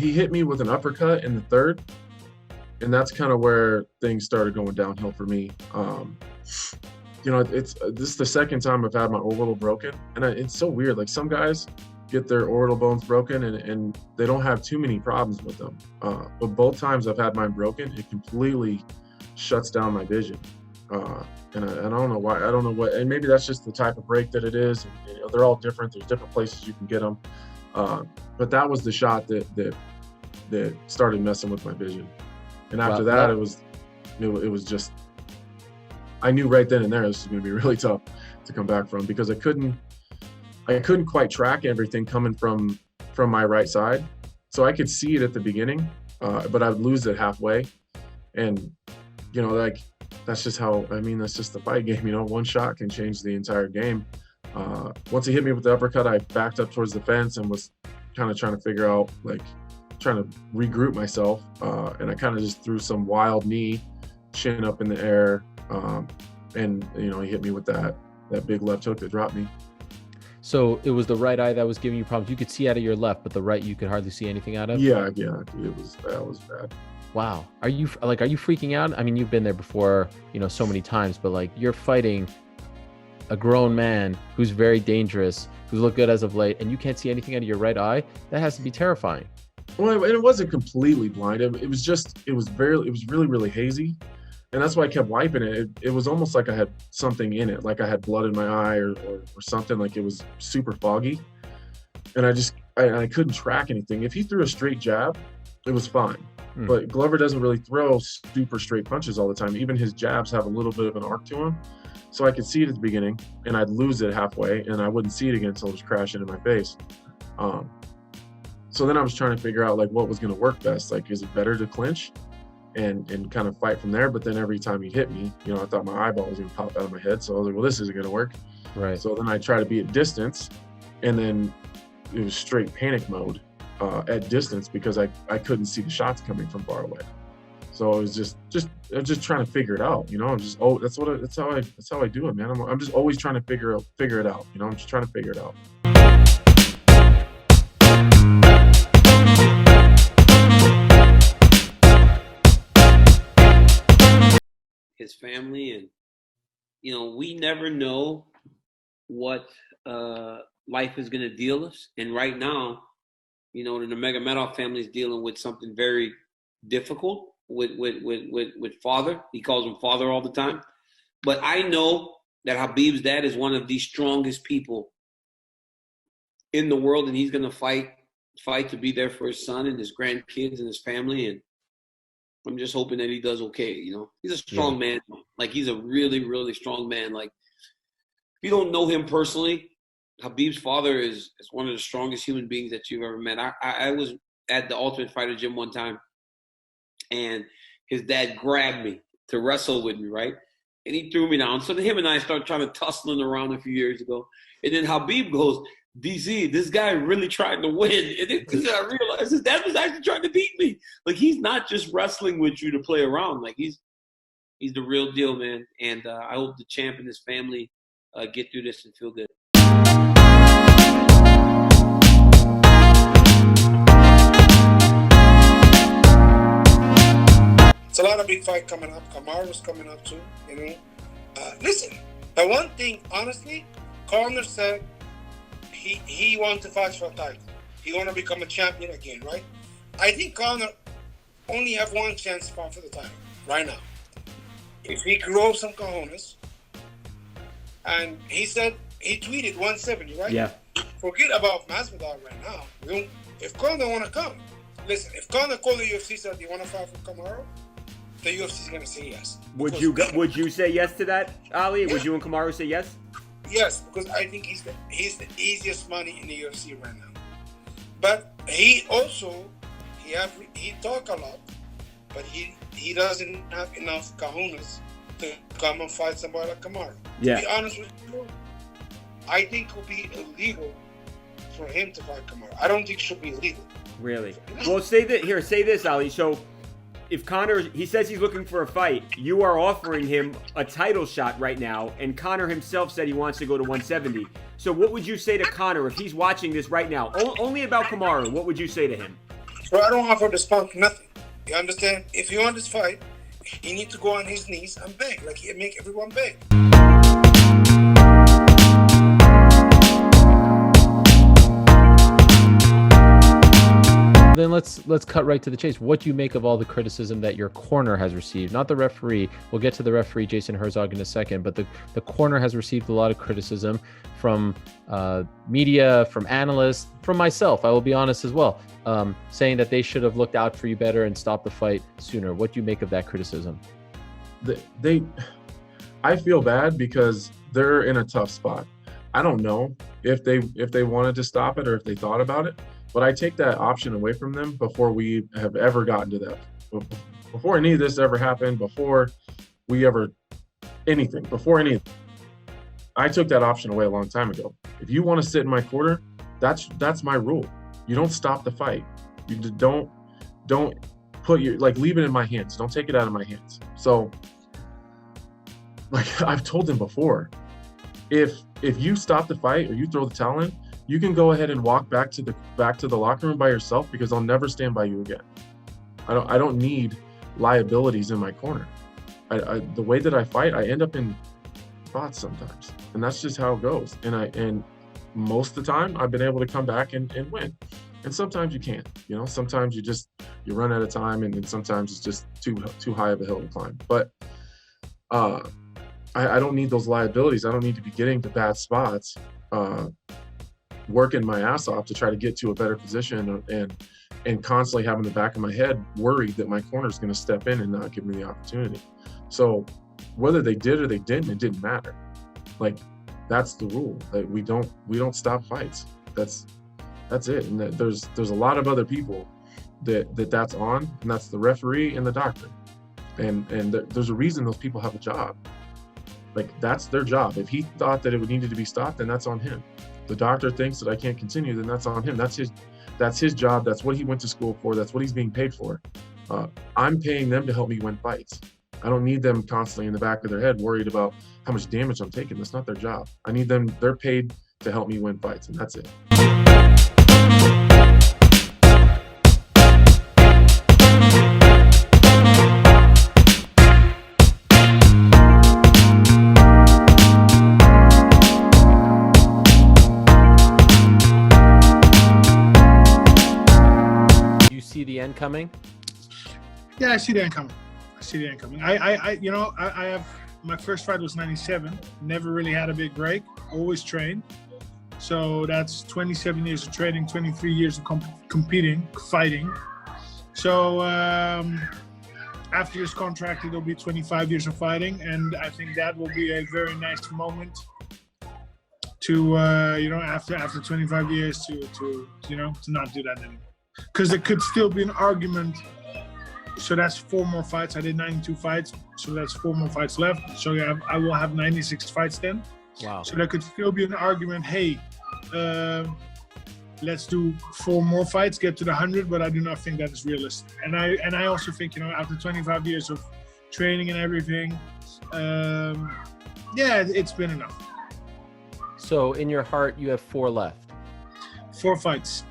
he hit me with an uppercut in the third, and that's kind of where things started going downhill for me. This is the second time I've had my orbital broken, and it's so weird. Like some guys get their orbital bones broken, and they don't have too many problems with them. But both times I've had mine broken, it completely shuts down my vision. And I don't know why. I don't know what. And maybe that's just the type of break that it is. And, they're all different. There's different places you can get them. But that was the shot that started messing with my vision. And after that, it was just. I knew right then and there this was going to be really tough to come back from, because I couldn't quite track everything coming from my right side. So I could see it at the beginning, but I would lose it halfway. And, that's just that's just the fight game. One shot can change the entire game. Once he hit me with the uppercut, I backed up towards the fence and was kind of trying to figure out, trying to regroup myself. And I kind of just threw some wild knee, chin up in the air. And he hit me with that big left hook that dropped me. So it was the right eye that was giving you problems. You could see out of your left, but the right you could hardly see anything out of? Yeah, that was bad. Wow. Are you freaking out? I mean, you've been there before, so many times, but you're fighting a grown man who's very dangerous, who's looked good as of late, and you can't see anything out of your right eye. That has to be terrifying. Well, and it wasn't completely blind. It was really, really hazy. And that's why I kept wiping it. It was almost like I had something in it, like I had blood in my eye or something. Like it was super foggy. And I couldn't track anything. If he threw a straight jab, it was fine. But Glover doesn't really throw super straight punches all the time. Even his jabs have a little bit of an arc to them. So I could see it at the beginning, and I'd lose it halfway, and I wouldn't see it again until it was crashing in my face. So then I was trying to figure out what was going to work best. Is it better to clinch and kind of fight from there? But then every time he hit me, I thought my eyeball was going to pop out of my head. So I was like, well, this isn't going to work. Right. So then I try to be at distance, and then it was straight panic mode at distance, because I couldn't see the shots coming from far away. So I was just trying to figure it out. I'm just that's how I do it, man. I'm just always trying to figure it out. I'm just trying to figure it out. His family, and we never know what life is going to deal us. And right now, the Nurmagomedov family is dealing with something very difficult with father. He calls him father all the time. But I know that Khabib's dad is one of the strongest people in the world, and he's going to fight to be there for his son and his grandkids and his family. And I'm just hoping that he does okay. He's a strong man. He's a really, really strong man. If you don't know him personally, Khabib's father is one of the strongest human beings that you've ever met. I was at the Ultimate Fighter gym one time, and his dad grabbed me to wrestle with me, right? And he threw me down. So him and I started trying to tussling around a few years ago. And then Khabib goes, DC, this guy really tried to win. And then I realized his dad was actually trying to beat me. He's not just wrestling with you to play around. He's the real deal, man. And I hope the champ and his family get through this and feel good. It's a lot of big fight coming up. Kamaru's coming up too, Listen, the one thing, honestly, Conor said he wants to fight for a title. He want to become a champion again, right? I think Conor only have one chance to fight for the title right now. If he grows some cojones, and he said, he tweeted 170, right? Yeah. Forget about Masvidal right now. If Conor want to come, listen, if Conor called the UFC and said, do you want to fight for Kamaru? The UFC is going to say yes. Would you say yes to that, Ali? Yeah. Would you and Kamaru say yes? Yes, because I think he's the easiest money in the UFC right now. But he also he talk a lot, but he doesn't have enough cojones to come and fight somebody like Kamaru. Yeah. To be honest with you, I think it would be illegal for him to fight Kamaru. I don't think it should be illegal. Really? Well, say this, Ali. So if Conor, he says he's looking for a fight, you are offering him a title shot right now, and Conor himself said he wants to go to 170. So what would you say to Conor if he's watching this right now? Only about Kamaru, what would you say to him? Bro, I don't offer this punk nothing. You understand? If you want this fight, he need to go on his knees and beg, like he make everyone beg. Then let's cut right to the chase. What do you make of all the criticism that your corner has received? Not the referee. We'll get to the referee, Jason Herzog, in a second, but the corner has received a lot of criticism from media, from analysts, from myself, I will be honest as well, saying that they should have looked out for you better and stopped the fight sooner. What do you make of that criticism? I feel bad because they're in a tough spot. I don't know if they wanted to stop it or if they thought about it, but I take that option away from them before we have ever gotten to that. Before any of this ever happened, before we ever anything, before any, I took that option away a long time ago. If you want to sit in my corner, that's my rule. You don't stop the fight. You don't put your, like, leave it in my hands. Don't take it out of my hands. So, like I've told them before, if you stop the fight or you throw the towel in, you can go ahead and walk back to the locker room by yourself, because I'll never stand by you again. I don't need liabilities in my corner. The way that I fight, I end up in spots sometimes, and that's just how it goes. And most of the time, I've been able to come back and win. And sometimes you can't. You know, sometimes you run out of time, and sometimes it's just too high of a hill to climb. But I don't need those liabilities. I don't need to be getting to bad spots, working my ass off to try to get to a better position, and constantly having the back of my head worried that my corner is going to step in and not give me the opportunity. So whether they did or they didn't, it didn't matter. Like, that's the rule. Like, we don't stop fights. That's it. And there's a lot of other people that's on, and that's the referee and the doctor. And there's a reason those people have a job. Like, that's their job. If he thought that it needed to be stopped, then that's on him. The doctor thinks that I can't continue, then that's on him. That's his job. That's what he went to school for. That's what he's being paid for. I'm paying them to help me win fights. I don't need them constantly in the back of their head worried about how much damage I'm taking. That's not their job. I need them. They're paid to help me win fights, and that's it. The end coming? Yeah, I see the end coming. I have, my first fight was 97. Never really had a big break. Always trained. So that's 27 years of training, 23 years of competing, fighting. So after this contract, it'll be 25 years of fighting, and I think that will be a very nice moment to after 25 years to not do that anymore. Because there could still be an argument. So that's 4 more fights. I did 92 fights, so that's 4 more fights left. So yeah, I will have 96 fights then. Wow. So there could still be an argument. Hey, let's do 4 more fights, get to the 100. But I do not think that is realistic. And I also think, after 25 years of training and everything, it's been enough. So in your heart, you have 4 left. 4 fights.